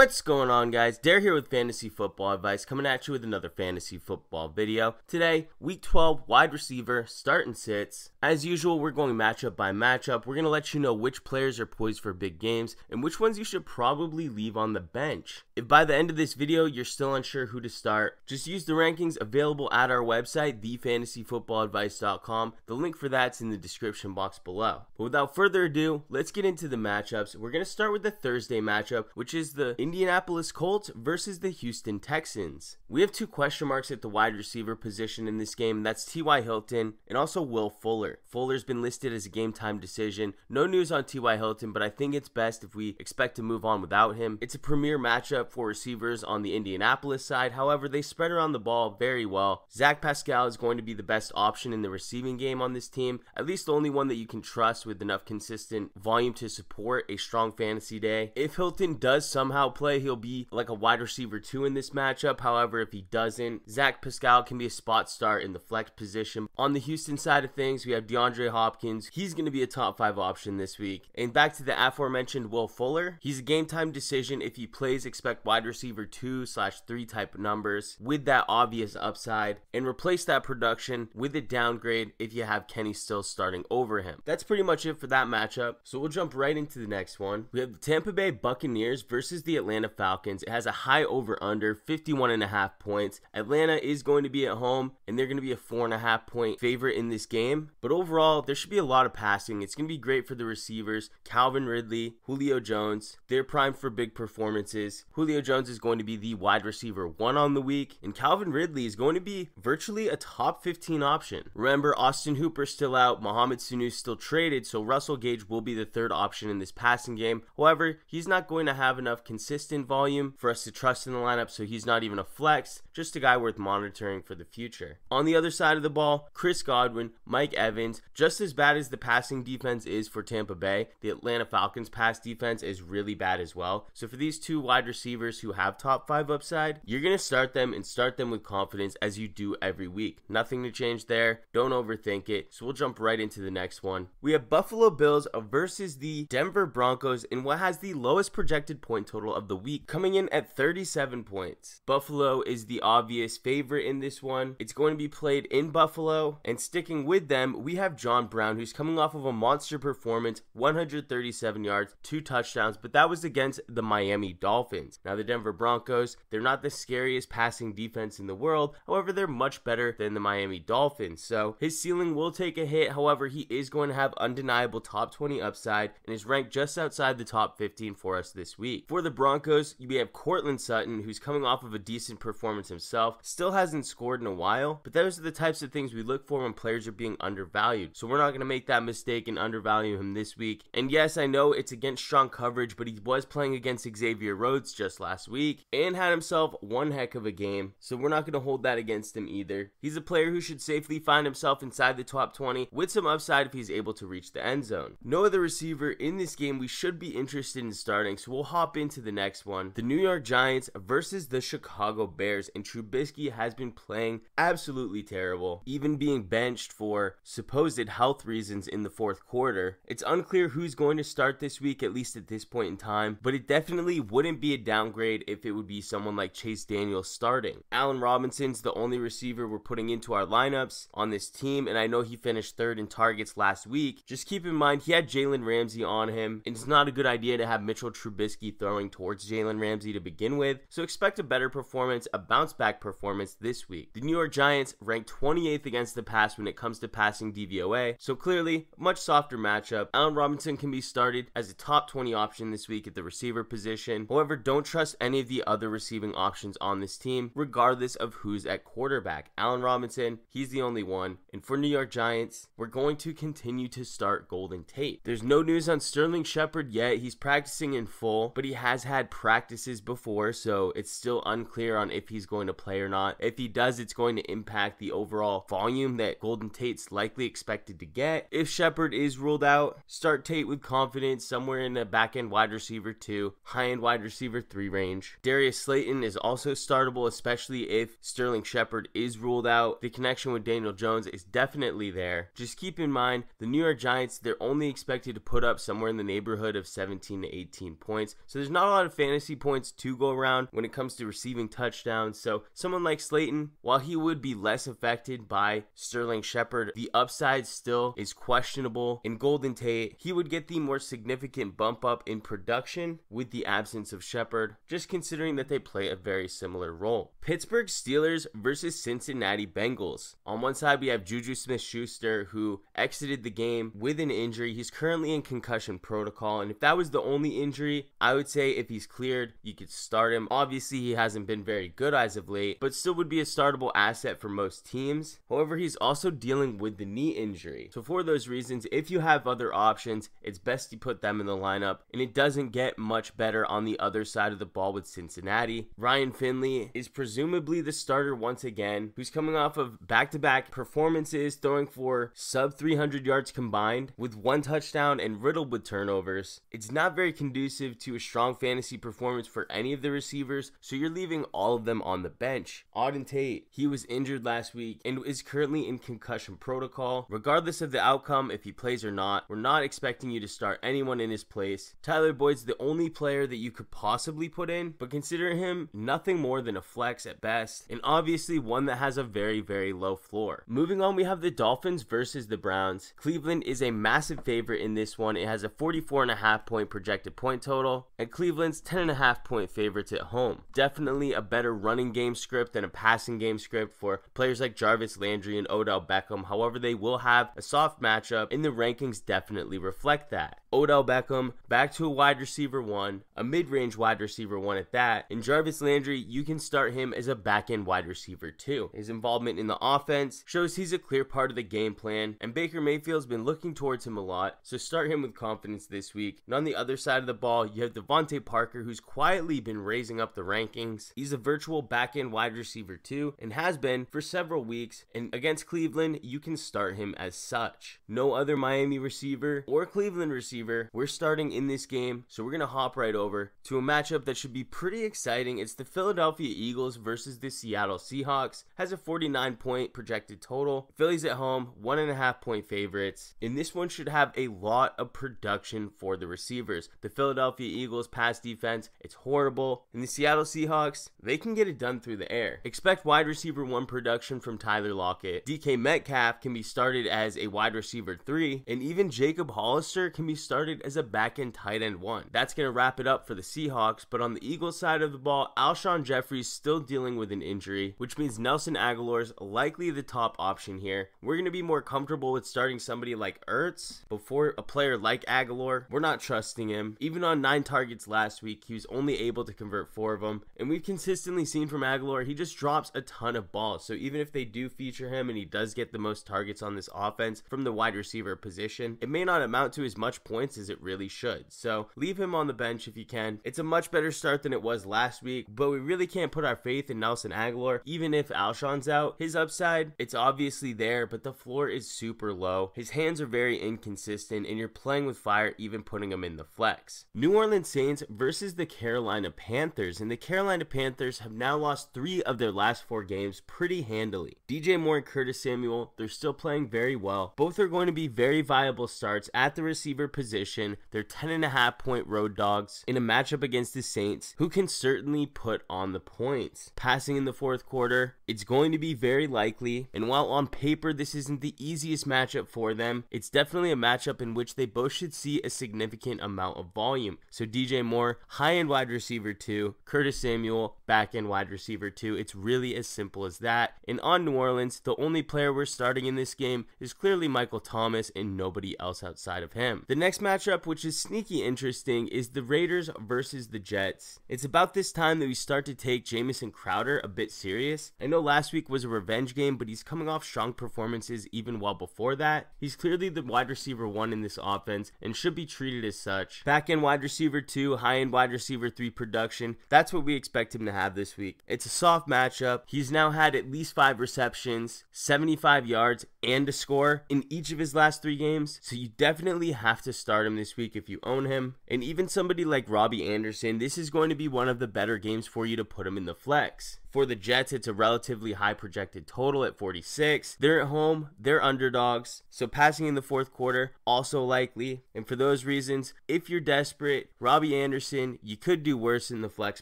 What's going on, guys? Dare here with fantasy football advice, coming at you with another fantasy football video. Today, week 12 wide receiver start and sits. As usual, we're going matchup by matchup. We're going to let you know which players are poised for big games and which ones you should probably leave on the bench. If by the end of this video you're still unsure who to start, just use the rankings available at our website, thefantasyfootballadvice.com. The link for that's in the description box below. But without further ado, let's get into the matchups. We're going to start with the Thursday matchup, which is the Indianapolis Colts versus the Houston Texans. We have two question marks at the wide receiver position in this game, and that's T.Y. Hilton and also Will Fuller. Fuller's been listed as a game time decision. No news on T.Y. Hilton, but I think it's best if we expect to move on without him. It's a premier matchup for receivers on the Indianapolis side. However, they spread around the ball very well. Zach Pascal is going to be the best option in the receiving game on this team, at least the only one that you can trust with enough consistent volume to support a strong fantasy day. If Hilton does somehow play, he'll be like a wide receiver 2 in this matchup. However, if he doesn't, Zach Pascal can be a spot start in the flex position. On the Houston side of things, we have DeAndre Hopkins. He's going to be a top 5 option this week. And back to the aforementioned Will Fuller, he's a game time decision. If he plays, expect wide receiver 2/3 type numbers with that obvious upside, and replace that production with a downgrade if you have Kenny Stills starting over him. That's pretty much it for that matchup. So we'll jump right into the next one. We have the Tampa Bay Buccaneers versus the Atlanta Falcons. It has a high over-under, 51.5 points. Atlanta is going to be at home, and they're going to be a 4.5 point favorite in this game. But overall, there should be a lot of passing. It's going to be great for the receivers. Calvin Ridley, Julio Jones, they're primed for big performances. Julio Jones is going to be the wide receiver 1 on the week, and Calvin Ridley is going to be virtually a top 15 option. Remember, Austin Hooper's still out, Mohamed Sanu's still traded, so Russell Gage will be the 3rd option in this passing game. However, he's not going to have enough consistent volume for us to trust in the lineup, so he's not even a flex, just a guy worth monitoring for the future. On the other side of the ball, Chris Godwin, Mike Evans, just as bad as the passing defense is for Tampa Bay, the Atlanta Falcons pass defense is really bad as well. So for these two wide receivers who have top 5 upside, you're going to start them and start them with confidence as you do every week. Nothing to change there. Don't overthink it. So we'll jump right into the next one. We have Buffalo Bills versus the Denver Broncos in what has the lowest projected point total of the week, coming in at 37 points. Buffalo is the obvious favorite in this one. It's going to be played in Buffalo, and sticking with them, we have John Brown, who's coming off of a monster performance, 137 yards, 2 touchdowns, but that was against the Miami Dolphins. Now, the Denver Broncos, they're not the scariest passing defense in the world. However, they're much better than the Miami Dolphins, so his ceiling will take a hit. However, he is going to have undeniable top 20 upside and is ranked just outside the top 15 for us this week. For the Broncos, we have Courtland Sutton, who's coming off of a decent performance himself. Still hasn't scored in a while, but those are the types of things we look for when players are being undervalued. So we're not going to make that mistake and undervalue him this week. And yes, I know it's against strong coverage, but he was playing against Xavier Rhodes just last week and had himself one heck of a game. So we're not going to hold that against him either. He's a player who should safely find himself inside the top 20 with some upside if he's able to reach the end zone. No other receiver in this game we should be interested in starting, so we'll hop into the next one. The New York Giants versus the Chicago Bears, and Trubisky has been playing absolutely terrible, even being benched for supposed health reasons in the 4th quarter. It's unclear who's going to start this week, at least at this point in time, but it definitely wouldn't be a downgrade if it would be someone like Chase Daniel starting. Allen Robinson's the only receiver we're putting into our lineups on this team, and I know he finished 3rd in targets last week. Just keep in mind he had Jalen Ramsey on him, and it's not a good idea to have Mitchell Trubisky throwing towards Jalen Ramsey to begin with, so expect a better performance, a bounce back performance this week. The New York Giants ranked 28th against the pass when it comes to passing DVOA, so clearly much softer matchup. Allen Robinson can be started as a top 20 option this week at the receiver position. However, don't trust any of the other receiving options on this team, regardless of who's at quarterback. Allen Robinson, he's the only one. And for New York Giants, we're going to continue to start Golden Tate. There's no news on Sterling Shepard yet. He's practicing in full, but he has had practices before, so it's still unclear on if he's going to play or not. If he does, it's going to impact the overall volume that Golden Tate's likely expected to get. If Shepard is ruled out, start Tate with confidence somewhere in the back-end wide receiver 2, high-end wide receiver 3 range. Darius Slayton is also startable, especially if Sterling Shepard is ruled out. The connection with Daniel Jones is definitely there. Just keep in mind, the New York Giants, they're only expected to put up somewhere in the neighborhood of 17 to 18 points, so there's not a lot of of fantasy points to go around when it comes to receiving touchdowns. So someone like Slayton, while he would be less affected by Sterling Shepard, the upside still is questionable. In Golden Tate, he would get the more significant bump up in production with the absence of Shepard, just considering that they play a very similar role. Pittsburgh Steelers versus Cincinnati Bengals. On one side, we have Juju Smith-Schuster, who exited the game with an injury. He's currently in concussion protocol, and if that was the only injury, I would say if he's cleared, you could start him. Obviously, he hasn't been very good as of late, but still would be a startable asset for most teams. However, he's also dealing with the knee injury. So for those reasons, if you have other options, it's best you put them in the lineup, and it doesn't get much better on the other side of the ball with Cincinnati. Ryan Finley is presumably the starter once again, who's coming off of back-to-back performances, throwing for sub 300 yards combined with 1 touchdown and riddled with turnovers. It's not very conducive to a strong fantasy performance for any of the receivers, so you're leaving all of them on the bench. Auden Tate, he was injured last week and is currently in concussion protocol. Regardless of the outcome, if he plays or not, we're not expecting you to start anyone in his place. Tyler Boyd's the only player that you could possibly put in, but consider him nothing more than a flex at best, and obviously one that has a very, very low floor. Moving on, we have the Dolphins versus the Browns. Cleveland is a massive favorite in this one. It has a 44.5 point projected point total, and Cleveland's 10.5 point favorites at home. Definitely a better running game script than a passing game script for players like Jarvis Landry and Odell Beckham. However, they will have a soft matchup, and the rankings definitely reflect that. Odell Beckham back to a wide receiver 1, a mid-range wide receiver 1 at that, and Jarvis Landry, you can start him as a back-end wide receiver 2. His involvement in the offense shows he's a clear part of the game plan, and Baker Mayfield's been looking towards him a lot, so start him with confidence this week. And on the other side of the ball, you have Devontae Parker, who's quietly been raising up the rankings. He's a virtual back-end wide receiver 2 and has been for several weeks, and against Cleveland, you can start him as such. No other Miami receiver or Cleveland receiver we're starting in this game, so we're going to hop right over to a matchup that should be pretty exciting. It's the Philadelphia Eagles versus the Seattle Seahawks. Has a 49 point projected total. Philly's at home, 1.5 point favorites, and this one should have a lot of production for the receivers. The Philadelphia Eagles pass defense, it's horrible, and the Seattle Seahawks, they can get it done through the air. Expect wide receiver 1 production from Tyler Lockett. DK Metcalf can be started as a wide receiver 3, and even Jacob Hollister can be started as a back-end tight end 1. That's going to wrap it up for the Seahawks, but on the Eagles side of the ball, Alshon Jeffrey's still dealing with an injury, which means Nelson Aguilar's likely the top option here. We're going to be more comfortable with starting somebody like Ertz before a player like Aguilar. We're not trusting him. Even on 9 targets last week, he was only able to convert 4 of them, and we've consistently seen from Aguilar, he just drops a ton of balls. So even if they do feature him and he does get the most targets on this offense from the wide receiver position, it may not amount to as much points as it really should. So leave him on the bench if you can. It's a much better start than it was last week, but we really can't put our faith in Nelson Aguilar. Even if Alshon's out, his upside, it's obviously there, but the floor is super low. His hands are very inconsistent, and you're playing with fire even putting him in the flex. New Orleans Saints versus the Carolina Panthers, and the Carolina Panthers have now lost 3 of their last 4 games pretty handily. DJ Moore and Curtis Samuel, they're still playing very well. Both are going to be very viable starts at the receiver position. They're 10.5 point road dogs in a matchup against the Saints, who can certainly put on the points. Passing in the 4th quarter, it's going to be very likely, and while on paper this isn't the easiest matchup for them, it's definitely a matchup in which they both should see a significant amount of volume. So DJ Moore, high-end wide receiver 2, Curtis Samuel, back-end wide receiver 2. It's really as simple as that. And on New Orleans, the only player we're starting in this game is clearly Michael Thomas and nobody else outside of him. The next matchup, which is sneaky interesting, is the Raiders versus the Jets. It's about this time that we start to take Jamison Crowder a bit serious. I know last week was a revenge game, but he's coming off strong performances even while before that. He's clearly the wide receiver 1 in this offense and should be treated as such. Back-end wide receiver 2, high-end wide receiver 3 production. That's what we expect him to have this week. It's a soft matchup. He's now had at least 5 receptions, 75 yards, and a score in each of his last 3 games, so you definitely have to start him this week if you own him. And even somebody like Robbie Anderson, this is going to be one of the better games for you to put him in the flex. For the Jets, it's a relatively high projected total at 46. They're at home, they're underdogs, so passing in the fourth quarter also likely. And for those reasons, if you're desperate, Robbie Anderson, you could do worse in the flex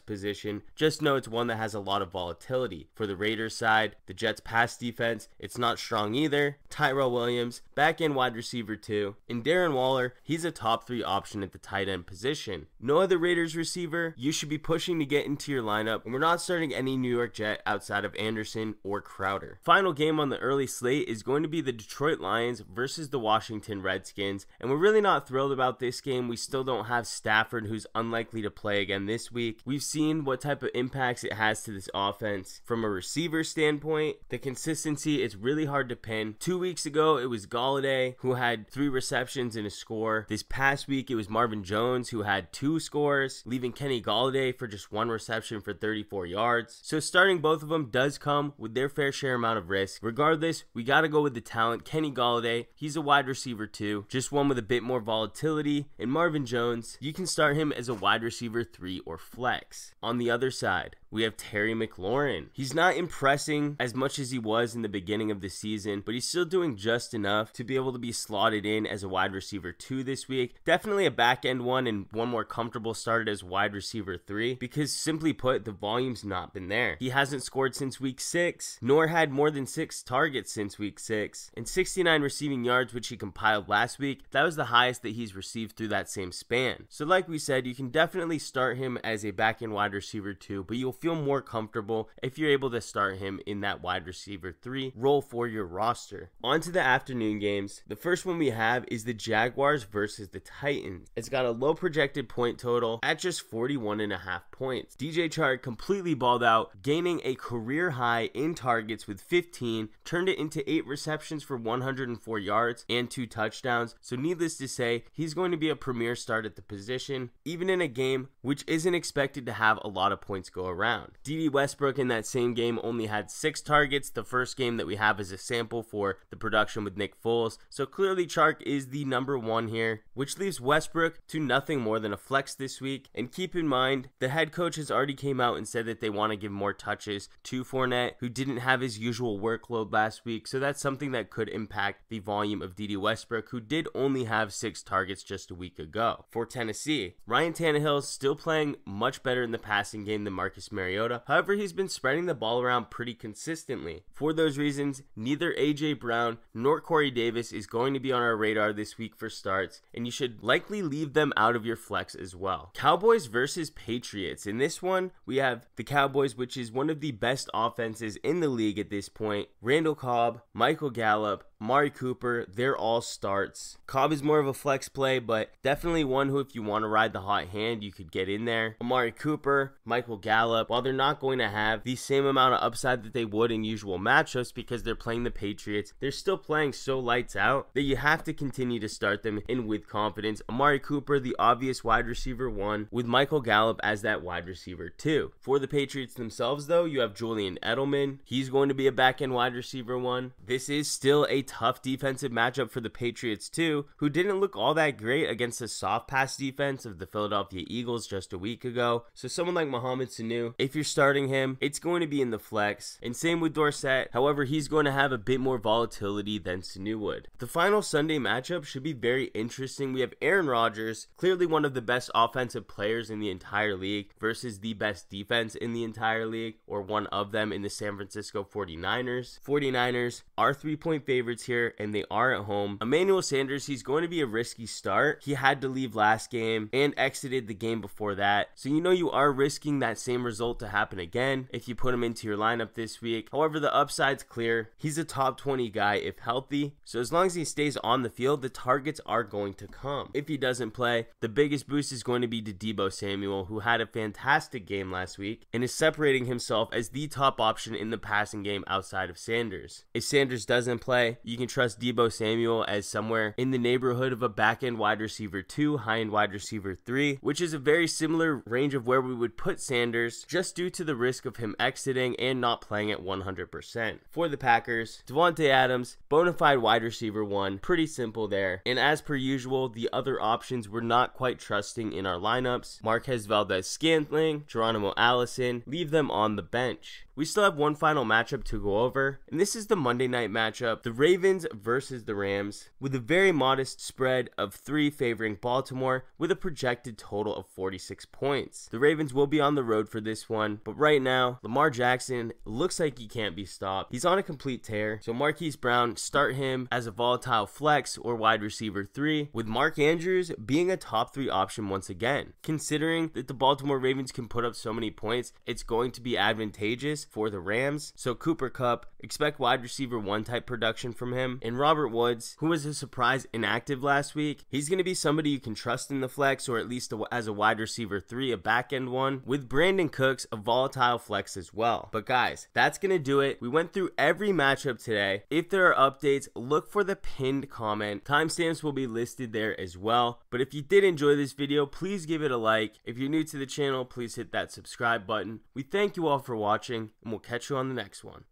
position. Just know it's one that has a lot of volatility. For the Raiders side, the Jets pass defense, it's not strong either. Tyrell Williams, back end wide receiver 2. And Darren Waller, he's a top 3 option at the tight end position. No other Raiders receiver you should be pushing to get into your lineup, and we're not starting any New York Jet outside of Anderson or Crowder. Final game on the early slate is going to be the Detroit Lions versus the Washington Redskins, and we're really not thrilled about this game. We still don't have Stafford, who's unlikely to play again this week. We've seen what type of impacts it has to this offense. From a receiver standpoint, the consistency is really hard to pin. 2 weeks ago, it was Galladay, who had 3 receptions and a score. This past week, it was Marvin Jones, who had 2 scores, leaving Kenny Galladay for just 1 reception for 34 yards. So starting both of them does come with their fair share amount of risk. Regardless, we got to go with the talent. Kenny Galladay, he's a wide receiver 2, just one with a bit more volatility. And Marvin Jones, you can start him as a wide receiver 3 or flex. On the other side, we have Terry McLaurin. He's not impressing as much as he was in the beginning of the season, but he's still doing just enough to be able to be slotted in as a wide receiver 2 this week. Definitely a back end one, and one more comfortable started as wide receiver 3, because simply put, the volume's not been there. He hasn't scored since week 6, nor had more than 6 targets since week 6, and 69 receiving yards, which he compiled last week. That was the highest that he's received through that same span. So like we said, you can definitely start him as a back end wide receiver 2, but you'll feel more comfortable if you're able to start him in that wide receiver 3 role for your roster. On to the afternoon games. The first one we have is the Jaguars versus the Titans. It's got a low projected point total at just 41.5 points. DJ Chark completely balled out, gaining a career high in targets with 15, turned it into 8 receptions for 104 yards and 2 touchdowns. So needless to say, he's going to be a premier start at the position, even in a game which isn't expected to have a lot of points go around. D.D. Westbrook in that same game only had 6 targets, the first game that we have as a sample for the production with Nick Foles. So clearly Chark is the number 1 here, which leaves Westbrook to nothing more than a flex this week. And keep in mind, the head coach has already came out and said that they want to give more touches to Fournette, who didn't have his usual workload last week. So that's something that could impact the volume of D.D. Westbrook, who did only have 6 targets just a week ago. For Tennessee, Ryan Tannehill is still playing much better in the passing game than Marcus Mariota. However, he's been spreading the ball around pretty consistently. For those reasons, neither A.J. Brown nor Corey Davis is going to be on our radar this week for starts, and you should likely leave them out of your flex as well. Cowboys versus Patriots. In this one, we have the Cowboys, which is one of the best offenses in the league at this point. Randall Cobb, Michael Gallup, Amari Cooper, they're all starts. Cobb is more of a flex play, but definitely one who, if you want to ride the hot hand, you could get in there. Amari Cooper, Michael Gallup, while they're not going to have the same amount of upside that they would in usual matchups because they're playing the Patriots, they're still playing so lights out that you have to continue to start them in with confidence. Amari Cooper, the obvious wide receiver 1, with Michael Gallup as that wide receiver 2. For the Patriots themselves, though, you have Julian Edelman. He's going to be a back-end wide receiver 1. This is still a tough defensive matchup for the Patriots too, who didn't look all that great against the soft pass defense of the Philadelphia Eagles just a week ago. So someone like Mohamed Sanu, if you're starting him, it's going to be in the flex. And same with Dorsett. However, he's going to have a bit more volatility than Sanu would. The final Sunday matchup should be very interesting. We have Aaron Rodgers, clearly one of the best offensive players in the entire league, versus the best defense in the entire league, or one of them in the San Francisco 49ers. 49ers are 3-point favorites here, and they are at home. Emmanuel Sanders, he's going to be a risky start. He had to leave last game and exited the game before that. So you know you are risking that same result to happen again if you put him into your lineup this week. However, the upside's clear. He's a top 20 guy if healthy. So as long as he stays on the field, the targets are going to come. If he doesn't play, the biggest boost is going to be to Deebo Samuel, who had a fantastic game last week and is separating himself as the top option in the passing game outside of Sanders. If Sanders doesn't play, you can trust Deebo Samuel as somewhere in the neighborhood of a back-end wide receiver 2, high-end wide receiver 3, which is a very similar range of where we would put Sanders, just due to the risk of him exiting and not playing at 100%. For the Packers, Devontae Adams, bona fide wide receiver 1, pretty simple there. And as per usual, the other options we're not quite trusting in our lineups. Marquez Valdez-Scantling, Geronimo Allison, leave them on the bench. we still have one final matchup to go over, and this is the Monday night matchup, the Ravens versus the Rams, with a very modest spread of 3 favoring Baltimore with a projected total of 46 points. The Ravens will be on the road for this one, but right now, Lamar Jackson looks like he can't be stopped. He's on a complete tear, so Marquise Brown, start him as a volatile flex or wide receiver 3, with Mark Andrews being a top 3 option once again. Considering that the Baltimore Ravens can put up so many points, it's going to be advantageous for the Rams. So Cooper Kupp, expect wide receiver 1 type production from him. And Robert Woods, who was a surprise inactive last week, he's going to be somebody you can trust in the flex, or at least as a wide receiver 3, a back end one, with Brandon Cooks, a volatile flex as well. But guys, that's going to do it. We went through every matchup today. If there are updates, look for the pinned comment. Timestamps will be listed there as well. But if you did enjoy this video, please give it a like. If you're new to the channel, please hit that subscribe button. We thank you all for watching, and we'll catch you on the next one.